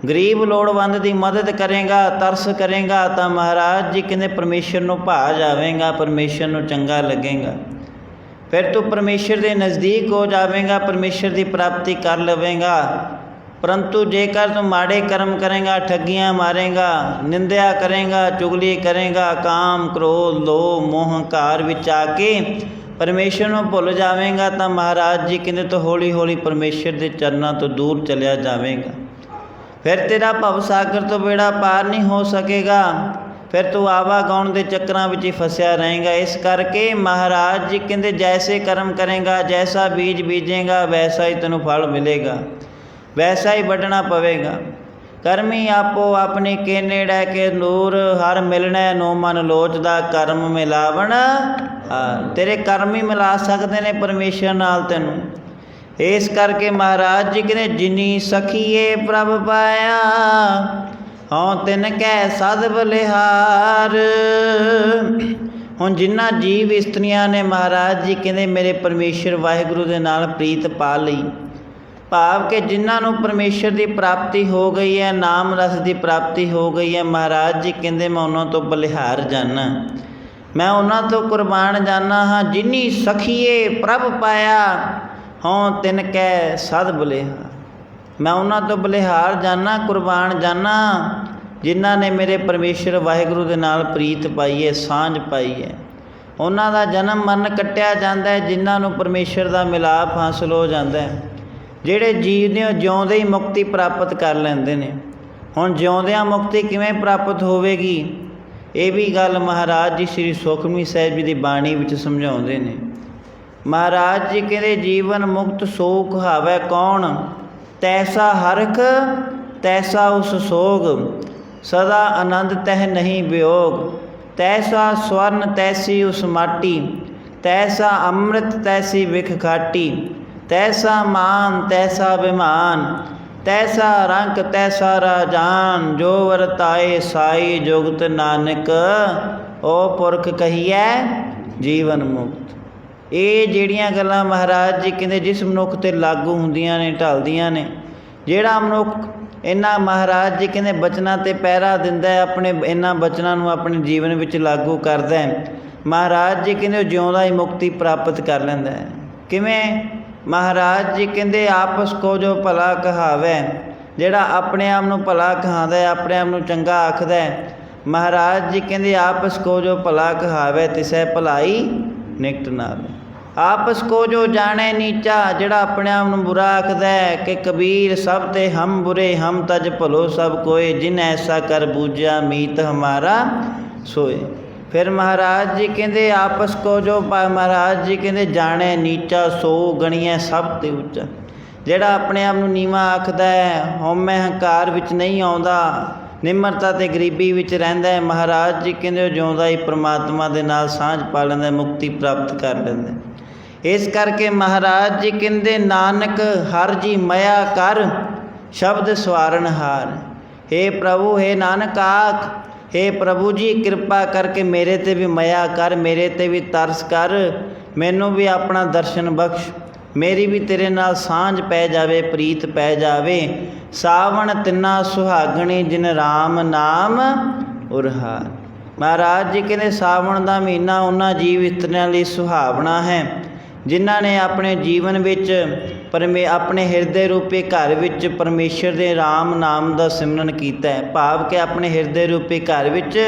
ਗਰੀਬ ਲੋੜਵੰਦ ਦੀ ਮਦਦ ਕਰੇਗਾ, ਤਰਸ ਕਰੇਗਾ, ਤਾਂ ਮਹਾਰਾਜ ਜੀ ਕਹਿੰਦੇ ਪਰਮੇਸ਼ਰ ਨੂੰ ਭਾ ਜਾਵੇਗਾ, ਪਰਮੇਸ਼ਰ ਨੂੰ ਚੰਗਾ ਲੱਗੇਗਾ। ਫਿਰ ਤੂੰ ਪਰਮੇਸ਼ਰ ਦੇ ਨਜ਼ਦੀਕ ਹੋ ਜਾਵੇਗਾ, ਪਰਮੇਸ਼ਰ ਦੀ ਪ੍ਰਾਪਤੀ ਕਰ ਲਵੇਗਾ। ਪਰੰਤੂ ਜੇਕਰ ਤੂੰ ਮਾੜੇ ਕਰਮ ਕਰੇਗਾ, ਠੱਗੀਆਂ ਮਾਰੇਗਾ, ਨਿੰਦਿਆ ਕਰੇਗਾ, ਚੁਗਲੀ ਕਰੇਗਾ, ਕਾਮ ਕ੍ਰੋਧ ਲੋਭ ਮੋਹ ਹੰਕਾਰ ਵਿੱਚ ਆ ਕੇ ਪਰਮੇਸ਼ਰ ਨੂੰ ਭੁੱਲ ਜਾਵੇਗਾ, ਤਾਂ ਮਹਾਰਾਜ ਜੀ ਕਹਿੰਦੇ ਤੂੰ ਹੌਲੀ ਹੌਲੀ ਪਰਮੇਸ਼ਰ ਦੇ ਚਰਨਾਂ ਤੋਂ ਦੂਰ ਚਲਿਆ ਜਾਵੇਗਾ। ਫਿਰ ਤੇਰਾ ਭਵ ਸਾਗਰ ਤੋਂ ਬੇੜਾ ਪਾਰ ਨਹੀਂ ਹੋ ਸਕੇਗਾ। ਫਿਰ ਤੂੰ ਆਵਾਗਾਉਣ ਦੇ ਚੱਕਰਾਂ ਵਿੱਚ ਹੀ ਫਸਿਆ ਰਹੇਗਾ। ਇਸ ਕਰਕੇ ਮਹਾਰਾਜ ਜੀ ਕਹਿੰਦੇ ਜੈਸੇ ਕਰਮ ਕਰੇਗਾ, ਜੈਸਾ ਬੀਜ ਬੀਜੇਗਾ, ਵੈਸਾ ਹੀ ਤੈਨੂੰ ਫਲ ਮਿਲੇਗਾ, ਵੈਸਾ ਹੀ ਵੱਢਣਾ ਪਵੇਗਾ। ਕਰਮੀ ਆਪੋ ਆਪਣੀ ਕੇ ਨੇੜੇ ਕੇ ਦੂਰ, ਹਰ ਮਿਲਣੇ ਨੋ ਮਨ ਲੋਚਦਾ, ਕਰਮ ਮਿਲਾਵਣ ਹਾਰ। ਤੇਰੇ ਕਰਮ ਹੀ ਮਿਲਾ ਸਕਦੇ ਨੇ ਪਰਮੇਸ਼ਰ ਨਾਲ ਤੈਨੂੰ। ਇਸ ਕਰਕੇ ਮਹਾਰਾਜ ਜੀ ਕਹਿੰਦੇ ਜਿਨੀ ਸਖੀਏ ਪ੍ਰਭ ਪਾਇਆ, ਹਉ ਤਿਨ ਕੈ ਸਦ ਬਲਿਹਾਰ। ਹੁਣ ਜਿਨ੍ਹਾਂ ਜੀਵ ਇਸਤਰੀਆਂ ਨੇ ਮਹਾਰਾਜ ਜੀ ਕਹਿੰਦੇ ਮੇਰੇ ਪਰਮੇਸ਼ਰ ਵਾਹਿਗੁਰੂ ਦੇ ਨਾਲ ਪ੍ਰੀਤ ਪਾ ਲਈ, ਭਾਵ ਕਿ ਜਿਨ੍ਹਾਂ ਨੂੰ ਪਰਮੇਸ਼ਰ ਦੀ ਪ੍ਰਾਪਤੀ ਹੋ ਗਈ ਹੈ, ਨਾਮ ਰਸ ਦੀ ਪ੍ਰਾਪਤੀ ਹੋ ਗਈ ਹੈ, ਮਹਾਰਾਜ ਜੀ ਕਹਿੰਦੇ ਮੈਂ ਉਹਨਾਂ ਤੋਂ ਬਲਿਹਾਰ ਜਾਨਾ, ਮੈਂ ਉਹਨਾਂ ਤੋਂ ਕੁਰਬਾਨ ਜਾਨਾ ਹਾਂ। ਜਿਨੀ ਸਖੀਏ ਪ੍ਰਭ ਪਾਇਆ, ਹਉ ਤਿਨ ਕੈ ਸਦ ਬਲਿਹਾਰ। ਮੈਂ ਉਹਨਾਂ ਤੋਂ ਬਲਿਹਾਰ ਜਾਨਾ, ਕੁਰਬਾਨ ਜਾਨਾ, ਜਿਨ੍ਹਾਂ ਨੇ ਮੇਰੇ ਪਰਮੇਸ਼ਰ ਵਾਹਿਗੁਰੂ ਦੇ ਨਾਲ ਪ੍ਰੀਤ ਪਾਈ ਹੈ, ਸਾਂਝ ਪਾਈ ਹੈ। ਉਹਨਾਂ ਦਾ ਜਨਮ ਮਰਨ ਕੱਟਿਆ ਜਾਂਦਾ ਹੈ, ਜਿਨ੍ਹਾਂ ਨੂੰ ਪਰਮੇਸ਼ਰ ਦਾ ਮਿਲਾਪ ਹਾਸਲ ਹੋ ਜਾਂਦਾ ਹੈ, ਜਿਹੜੇ ਜੀਵ ਨੇ ਜਿਉਂਦੇ ਹੀ ਮੁਕਤੀ ਪ੍ਰਾਪਤ ਕਰ ਲੈਂਦੇ ਨੇ। ਹੁਣ ਜਿਉਂਦਿਆਂ ਮੁਕਤੀ ਕਿਵੇਂ ਪ੍ਰਾਪਤ ਹੋਵੇਗੀ, ਇਹ ਵੀ ਗੱਲ ਮਹਾਰਾਜ ਜੀ ਸ੍ਰੀ ਸੁਖਮਨੀ ਸਾਹਿਬ ਜੀ ਦੀ ਬਾਣੀ ਵਿੱਚ ਸਮਝਾਉਂਦੇ ਨੇ। ਮਹਾਰਾਜ ਜੀ ਕਹਿੰਦੇ ਜੀਵਨ ਮੁਕਤ ਸੋ ਕਹਾਵੈ ਕੌਣ, ਤੈਸਾ ਹਰਖ ਤੈਸਾ ਉਸ ਸੋਗ, ਸਦਾ ਆਨੰਦ ਤਹਿ ਨਹੀਂ ਵਿਯੋਗ। ਤੈਸਾ ਸਵਰਨ ਤੈਸੀ ਉਸ ਮਾਟੀ, ਤੈਸਾ ਅੰਮ੍ਰਿਤ ਤੈਸੀ ਵਿਖ ਖਾਟੀ। ਤੈਸਾ ਮਾਨ ਤੈਸਾ ਅਭਿਮਾਨ, तैसा रंग तैसा राजान, जो वरताए साई जुगत नानक, ओ पुरख कहिए जीवन मुक्त। ਇਹ ਜਿਹੜੀਆਂ ਗੱਲਾਂ ਮਹਾਰਾਜ ਜੀ ਕਹਿੰਦੇ ਜਿਸ ਮਨੁੱਖ 'ਤੇ ਲਾਗੂ ਹੁੰਦੀਆਂ ਨੇ, ਢਲਦੀਆਂ ਨੇ, ਜਿਹੜਾ ਮਨੁੱਖ ਇਹਨਾਂ ਮਹਾਰਾਜ ਜੀ ਕਹਿੰਦੇ ਬਚਨਾਂ 'ਤੇ ਪਹਿਰਾ ਦਿੰਦਾ ਹੈ, ਆਪਣੇ ਇਹਨਾਂ ਬਚਨਾਂ ਨੂੰ ਆਪਣੇ ਜੀਵਨ ਵਿੱਚ ਲਾਗੂ ਕਰਦਾ ਹੈ, ਮਹਾਰਾਜ ਜੀ ਕਹਿੰਦੇ ਉਹ ਜਿਉਂਦਾ ਹੀ ਮੁਕਤੀ ਪ੍ਰਾਪਤ ਕਰ ਲੈਂਦਾ ਹੈ। ਕਿਵੇਂ? ਮਹਾਰਾਜ ਜੀ ਕਹਿੰਦੇ ਆਪਸ ਕੋ ਜੋ ਭਲਾ ਕਹਾਵੇ, ਜਿਹੜਾ ਆਪਣੇ ਆਪ ਨੂੰ ਭਲਾ ਕਹਾਉਂਦਾ ਹੈ, ਆਪਣੇ ਆਪ ਨੂੰ ਚੰਗਾ ਆਖਦਾ ਹੈ, ਮਹਾਰਾਜ ਜੀ ਕਹਿੰਦੇ ਆਪਸ ਕੋ ਜੋ ਭਲਾ ਕਹਾਵੇ ਤਿਸੈ ਭਲਾਈ ਨਿਕਟ ਨਾਵੇ। ਆਪਸ ਕੋ ਜੋ ਜਾਣੇ ਨੀਚਾ, ਜਿਹੜਾ ਆਪਣੇ ਆਪ ਨੂੰ ਬੁਰਾ ਆਖਦਾ ਹੈ ਕਿ ਕਬੀਰ ਸਭ ਤੇ ਹਮ ਬੁਰੇ, ਹਮ ਤਜ ਭਲੋ ਸਭ ਕੋਏ, ਜਿਨ ਐਸਾ ਕਰ ਬੂਝਿਆ ਮੀਤ ਹਮਾਰਾ ਸੋਏ। ਫਿਰ ਮਹਾਰਾਜ ਜੀ ਕਹਿੰਦੇ ਆਪਸ ਕੋ ਜੋ ਮਹਾਰਾਜ ਜੀ ਕਹਿੰਦੇ ਜਾਣੇ ਨੀਚਾ, ਸੋ ਗਣੀਐ ਸਭ ਤੇ ਉੱਚਾ। ਜਿਹੜਾ ਆਪਣੇ ਆਪ ਨੂੰ ਨੀਵਾਂ ਆਖਦਾ ਹੈ, ਹਉਮੈ ਹੰਕਾਰ ਵਿੱਚ ਨਹੀਂ ਆਉਂਦਾ, ਨਿਮਰਤਾ ਅਤੇ ਗਰੀਬੀ ਵਿੱਚ ਰਹਿੰਦਾ ਹੈ, ਮਹਾਰਾਜ ਜੀ ਕਹਿੰਦੇ ਉਹ ਜਿਉਂਦਾ ਹੀ ਪਰਮਾਤਮਾ ਦੇ ਨਾਲ ਸਾਂਝ ਪਾ ਲੈਂਦਾ, ਮੁਕਤੀ ਪ੍ਰਾਪਤ ਕਰ ਲੈਂਦਾ। ਇਸ ਕਰਕੇ ਮਹਾਰਾਜ ਜੀ ਕਹਿੰਦੇ ਨਾਨਕ ਹਰ ਜੀ ਮਇਆ ਕਰ, ਸ਼ਬਦ ਸਵਾਰਨ ਹਾਰ। ਹੇ ਪ੍ਰਭੂ, ਹੇ ਨਾਨਕ ਆਖ, ਹੇ ਪ੍ਰਭੂ ਜੀ ਕਿਰਪਾ ਕਰਕੇ ਮੇਰੇ 'ਤੇ ਵੀ ਮਇਆ ਕਰ, ਮੇਰੇ 'ਤੇ ਵੀ ਤਰਸ ਕਰ, ਮੈਨੂੰ ਵੀ ਆਪਣਾ ਦਰਸ਼ਨ ਬਖਸ਼, ਮੇਰੀ ਵੀ ਤੇਰੇ ਨਾਲ ਸਾਂਝ ਪੈ ਜਾਵੇ, ਪ੍ਰੀਤ ਪੈ ਜਾਵੇ। ਸਾਵਣ ਤਿੰਨਾ ਸੁਹਾਗਣੀ, ਜਿਨ ਰਾਮ ਨਾਮ ਉਰਹਾਰ। ਮਹਾਰਾਜ ਜੀ ਕਹਿੰਦੇ ਸਾਵਣ ਦਾ ਮਹੀਨਾ ਉਹਨਾਂ ਜੀਵ ਇਸਤਰੀਆਂ ਲਈ ਸੁਹਾਵਣਾ ਹੈ ਜਿਨ੍ਹਾਂ ਨੇ ਆਪਣੇ ਜੀਵਨ ਵਿੱਚ ਆਪਣੇ ਹਿਰਦੇ ਰੂਪੀ ਘਰ ਵਿੱਚ ਪਰਮੇਸ਼ਰ ਦੇ ਰਾਮ ਨਾਮ ਦਾ ਸਿਮਰਨ ਕੀਤਾ ਹੈ। ਭਾਵ ਕਿ ਆਪਣੇ ਹਿਰਦੇ ਰੂਪੀ ਘਰ ਵਿੱਚ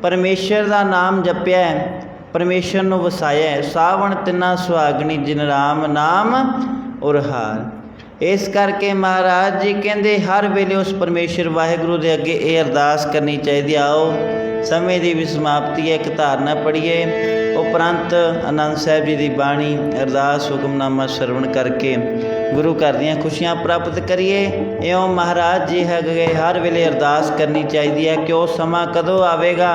ਪਰਮੇਸ਼ਰ ਦਾ ਨਾਮ ਜਪਿਆ ਹੈ, ਪਰਮੇਸ਼ਰ ਨੂੰ ਵਸਾਇਆ ਹੈ। ਸਾਵਣ ਤਿੰਨਾ ਸੁਹਾਗਣੀ, ਜਿਨ ਰਾਮ ਨਾਮ ਉਰਹਾਰ। ਇਸ ਕਰਕੇ ਮਹਾਰਾਜ ਜੀ ਕਹਿੰਦੇ ਹਰ ਵੇਲੇ ਉਸ ਪਰਮੇਸ਼ਰ ਵਾਹਿਗੁਰੂ ਦੇ ਅੱਗੇ ਇਹ ਅਰਦਾਸ ਕਰਨੀ ਚਾਹੀਦੀ। ਆਓ ਸਮੇਂ ਦੀ ਵੀ ਸਮਾਪਤੀ ਹੈ, ਇੱਕ ਧਾਰਨਾ ਪੜ੍ਹੀਏ, ਉਪਰੰਤ ਆਨੰਦ ਸਾਹਿਬ ਜੀ ਦੀ ਬਾਣੀ ਅਰਦਾਸ ਹੁਕਮਨਾਮਾ ਸਰਵਣ ਕਰਕੇ ਗੁਰੂ ਘਰ ਦੀਆਂ ਖੁਸ਼ੀਆਂ ਪ੍ਰਾਪਤ ਕਰੀਏ। ਇਉਂ ਮਹਾਰਾਜ ਜੀ ਹੈਗੇ ਹਰ ਵੇਲੇ ਅਰਦਾਸ ਕਰਨੀ ਚਾਹੀਦੀ ਹੈ ਕਿ ਉਹ ਸਮਾਂ ਕਦੋਂ ਆਵੇਗਾ,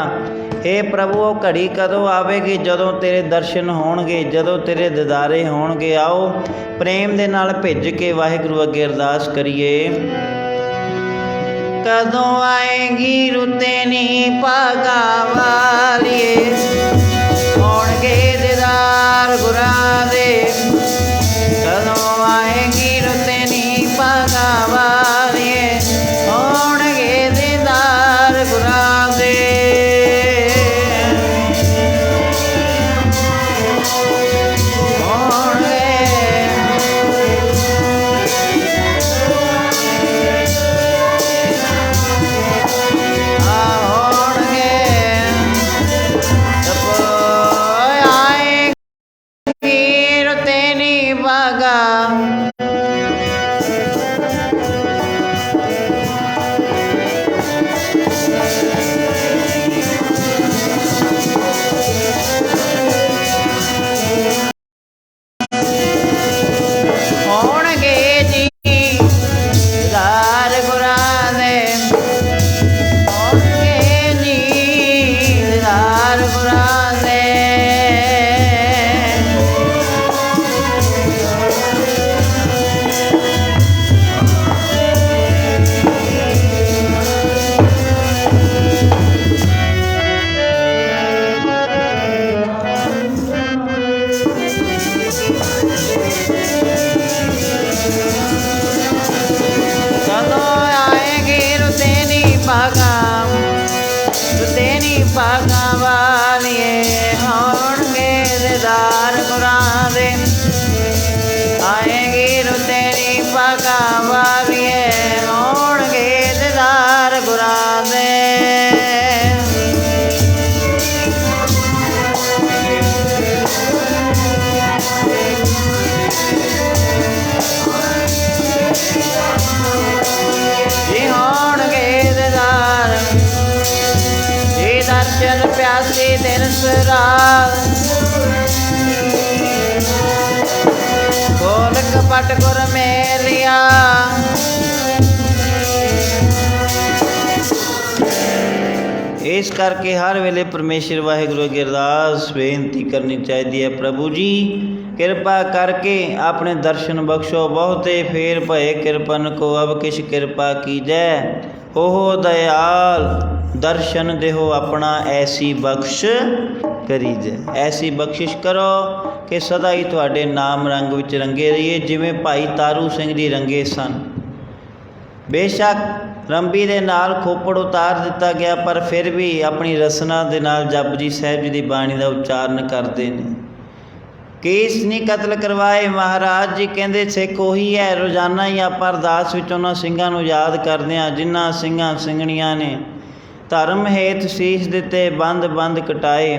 ਹੇ ਪ੍ਰਭੂ ਉਹ ਘੜੀ ਕਦੋਂ ਆਵੇਗੀ ਜਦੋਂ ਤੇਰੇ ਦਰਸ਼ਨ ਹੋਣਗੇ, ਜਦੋਂ ਤੇਰੇ ਦਿਦਾਰੇ ਹੋਣਗੇ। ਆਓ ਪ੍ਰੇਮ ਦੇ ਨਾਲ ਭਿੱਜ ਕੇ ਵਾਹਿਗੁਰੂ ਅੱਗੇ ਅਰਦਾਸ ਕਰੀਏ। ਕਦੋਂ ਆਏਗੀ ਰੁੱਤੇ ਨੀ ਭਾਗਾਂ ਵਾਲੀਏ, ਹੋਣਗੇ ਦੀਦਾਰ ਗੁਰਾਂ ਦੇ। ਕਦੋਂ ਆਏਗੀ ਰੁੱਤੇ ਨੀ ਭਾਗਾਂ ਵਾਲੀਏ, ਹੋਣਗੇ ਦੀਦਾਰ ਗੁਰਾਂ ਦੇ। ਭਾਗਾਂ ਵਾਲੀਏ, ਹੋਣਗੇ ਦੀਦਾਰ ਗੁਰਾਂ ਦੇ। ਆਏਗੀ ਰੁੱਤੇ ਨੀ ਭਾਗਾਂ ਵਾਲੀਏ, ਹੋਣਗੇ ਦੀਦਾਰ ਗੁਰਾਂ ਦੇ। ਦਰਸ਼ਨ ਪਿਆਸੀ ਦਿਨ ਸਰਾਲ, ਖੋਲ ਕਪਟ ਗੁਰ ਮੇਲਿਆ। ਇਸ करके हर वेले परमेश्वर वाहिगुरू अगे अरदास बेनती करनी चाहिए है, प्रभु जी कृपा करके अपने दर्शन बख्शो, बहुते फेर भये कृपन को, अब किश कृपा कीजै, हो दयाल दर्शन देहो अपना, ऐसी बख्श करीजै। ऐसी बख्शिश करो कि सदा ही तुहाडे नाम रंग विच रंगे रहिए, जिवें भाई तारू सिंह जी रंगे सन। बेशक रंबी दे नाल खोपड़ उतार दिता गया, पर फिर भी अपनी रसना दे नाल जपजी साहिब जी की बाणी का उच्चारण करते हैं। केस नहीं कतल करवाए, महाराज जी कहते सिख उही है। रोज़ाना ही आप अरदास विच उन्हां ਸਿੰਘਾਂ ਨੂੰ याद करते हैं जिन्हां ਸਿੰਘਾਂ ਸਿੰਘਣੀਆਂ ने धर्म हेत शीश दिते, बंद बंद कटाए,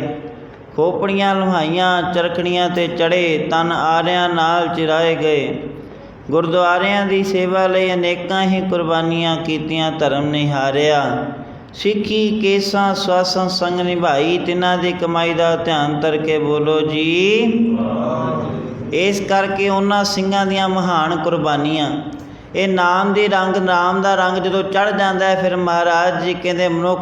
खोपड़ियां लुहाइयां, चरखड़ियां ते चढ़े, तन आरियां नाल चिराए गए, गुरुद्वारियां दी सेवा लई अनेकां ही कुर्बानियां कीतियां, धर्म नहीं हारिया, सिक्खी केसां स्वासां संग निभाई, तिन्हां दी कमाई दा ध्यान करके बोलो जी। इस करके उन्हां ਸਿੰਘਾਂ ਦੀਆਂ महान कुर्बानियां, ये नाम दी रंग, नाम दा रंग जो चढ़ जाता है, फिर महाराज जी कहते मनुख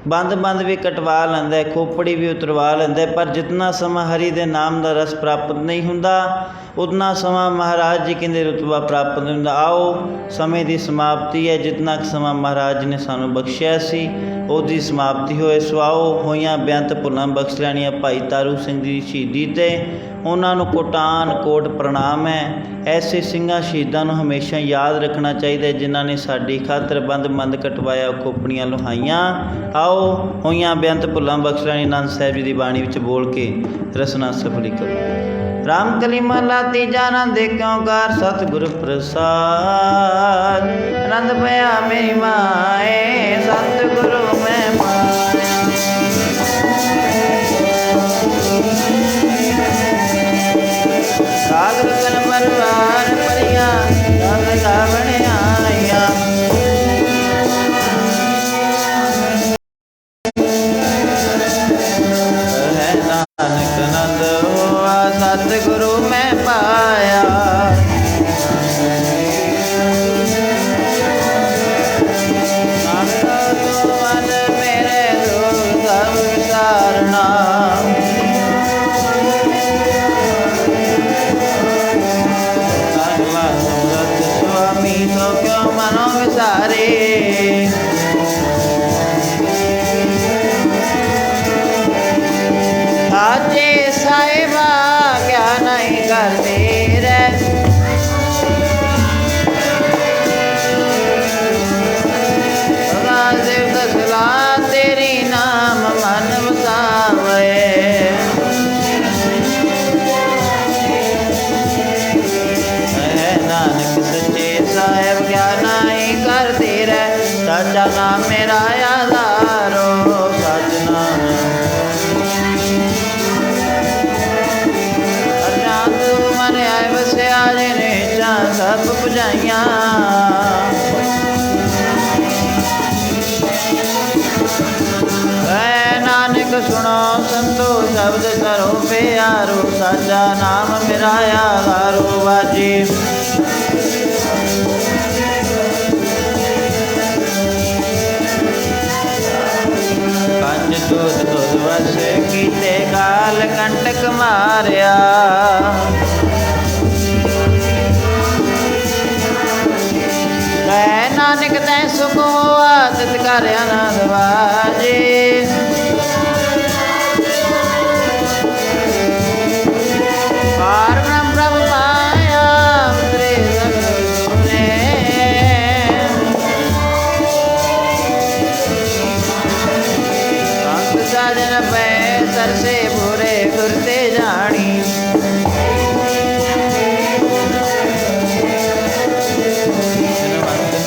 बंद बंद भी कटवा लेंदा है, खोपड़ी भी उतरवा लेंदा है, पर जितना समा हरि दे नाम का रस प्राप्त नहीं हुंदा, उतना समा महाराज जी कहते रुतबा प्राप्त नहीं हुंदा। आओ समय की समाप्ति है, जितना समा महाराज जी ने सानू बख्शिया सी उसकी समाप्ति होए, सो आओ होइयां बेअंत भुलां बख्श लैणियां भाई तारू सिंह जी की शहीदी ते उन्होंने कोटान कोट प्रणाम है। ऐसे ਸਿੰਘਾਂ शहीदों को हमेशा याद रखना चाहिए जिन्हों ने साड़ी खातर बंद बंद कटवाया, खोपड़ियां लुहाइयां। आओ होइयां बेअंत भुलां बख्श लैणियां आनंद साहिब जी की बाणी विच बोल के रसना सफली करो। राम कली महला तीजा, आनंद क्यों कार सतगुरु प्रसाद, आनंद पया मेरी माए सतगुरु मैं पाया। साग रतन परवार परिया, सब सावण आया, है नानक नंद हुआ सतगुरु मैं पाया। मेरे दुख सब विसारना, स्वामी तो क्यों मनो विसारे, साचे साहिबा क्या नहीं करते रे, शिव दसला तेरी नाम मन वसावे, नानक सच्चे साहिब क्या नहीं करते रे, साचा नाम मेरा आधारो, सच नाम मन आए बसिया जिने सब बुझाइया, नानक सुनो संतो शब्द करो प्यारो, साचा नाम मेरा आधारो बाजी। कंज दूध दूध वस कीते काल कंटक मारिया, नानक तै सुखो आदत कर आनंद बाजे, पार ब्रह्म प्रभ पाया उतरे सगले, संत साजन पै सरसे बुरे फिरते जानी,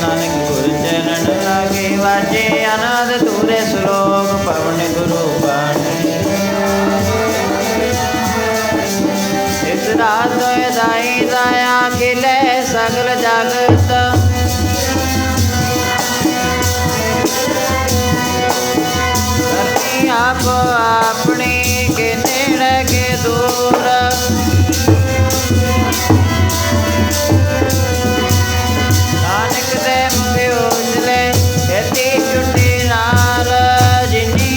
नानक गुर चरण लागे वाजे, अनाद दूरे श्लोक पवन गुरु बाणी, इस रात दाई दाया खिले सगल जगत, करनी आप अपनी के नेड़े के दूर, नानक दे मुखे उजले खेती छुट्टी नाल, जिन्नी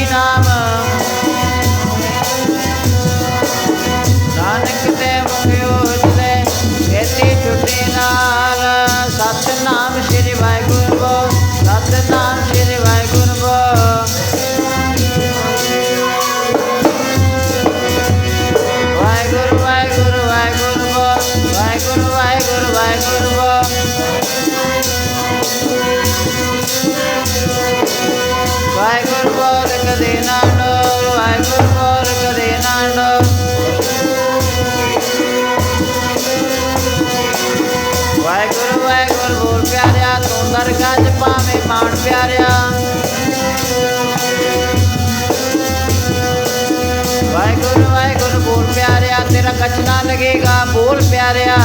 ਵਾਹਿਗੁਰੂ ਬੋਲ ਕਦੇ ਨਾ ਡੋਲ, ਵਾਹਿਗੁਰੂ ਬੋਲ ਕਦੇ ਨਾ ਡੋਲ। ਵਾਹਿਗੁਰੂ ਵਾਹਿਗੁਰੂ ਬੋਲ ਪਿਆਰਿਆ, ਤੂੰ ਦਰਗਾਹ 'ਚ ਭਾਵੇਂ ਮਾਣ ਪਿਆਰਿਆ। ਵਾਹਿਗੁਰੂ ਵਾਹਿਗੁਰੂ ਬੋਲ ਪਿਆਰਿਆ, ਤੇਰਾ ਕੱਛ ਨਾ ਲੱਗੇਗਾ, ਬੋਲ ਪਿਆਰਿਆ।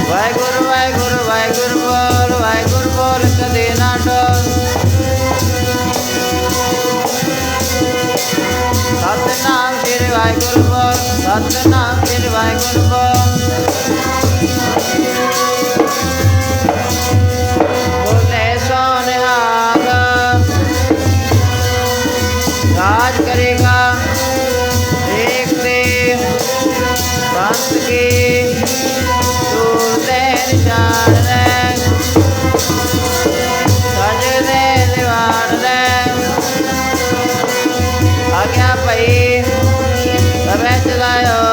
ਵਾਹਿਗੁਰੂ ਵਾਹਿਗੁਰੂ ਵਾਹਿਗੁਰੂ ਬੋਲ, ਵਾਹਿਗੁਰੂ ਬੋਲ ਕਦੇ ਨਾ ਡੋਲ। ਸਤਿਨਾਮ ਸ੍ਰੀ ਵਾਹਿਗੁਰੂ ਬੋਲ, ਸਤਿਨਾਮ ਸ੍ਰੀ ਵਾਹਿਗੁਰੂ ਬੋਲ। ਬੋਲੇ ਸੋ ਨਿਹਾਲ, ਰਾਜ ਕਰੇਗਾ ਏਕ ਤੇ ਪੰਥ ਕੀ ਦੂਰ ਦੇ ਨਿਸ਼ਾਨ ਲੈ, ਸਜਦੇ ਦੀਵਾਨ ਲੈ। ਆਗਿਆ ਭਈ ਸਭੇ ਚਲਾਇਓ,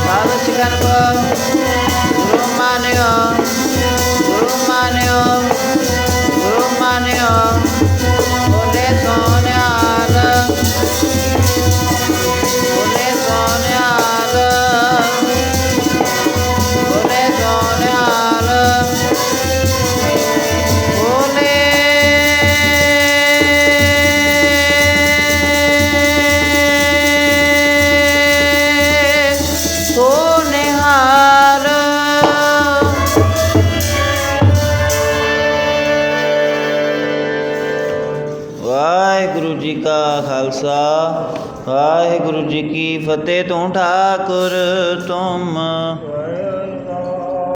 ਸਭ ਸਿਖਨ ਕੋ ਗੁਰੂ ਮਾਨਿਓ, ਗੁਰੂ ਮਾਨਿਓ, ਗੁਰੂ ਮਾਨਿਓ। ਬੋਲੇ ਸੋ ਨਿਹਾਲ, ਬੋਲੇ ਸੋ ਨਿਹਾਲ, ਬੋਲੇ ਸੋ ਨਿਹਾਲ। ਬੋਲੇ ਸੋ ਨਿਹਾਲ। ਵਾਹਿਗੁਰੂ ਜੀ ਕਾ ਖਾਲਸਾ, ਵਾਹਿਗੁਰੂ ਜੀ ਕੀ ਫਤਿਹ। ਤੂੰ ਠਾਕੁਰ ਤੁਮ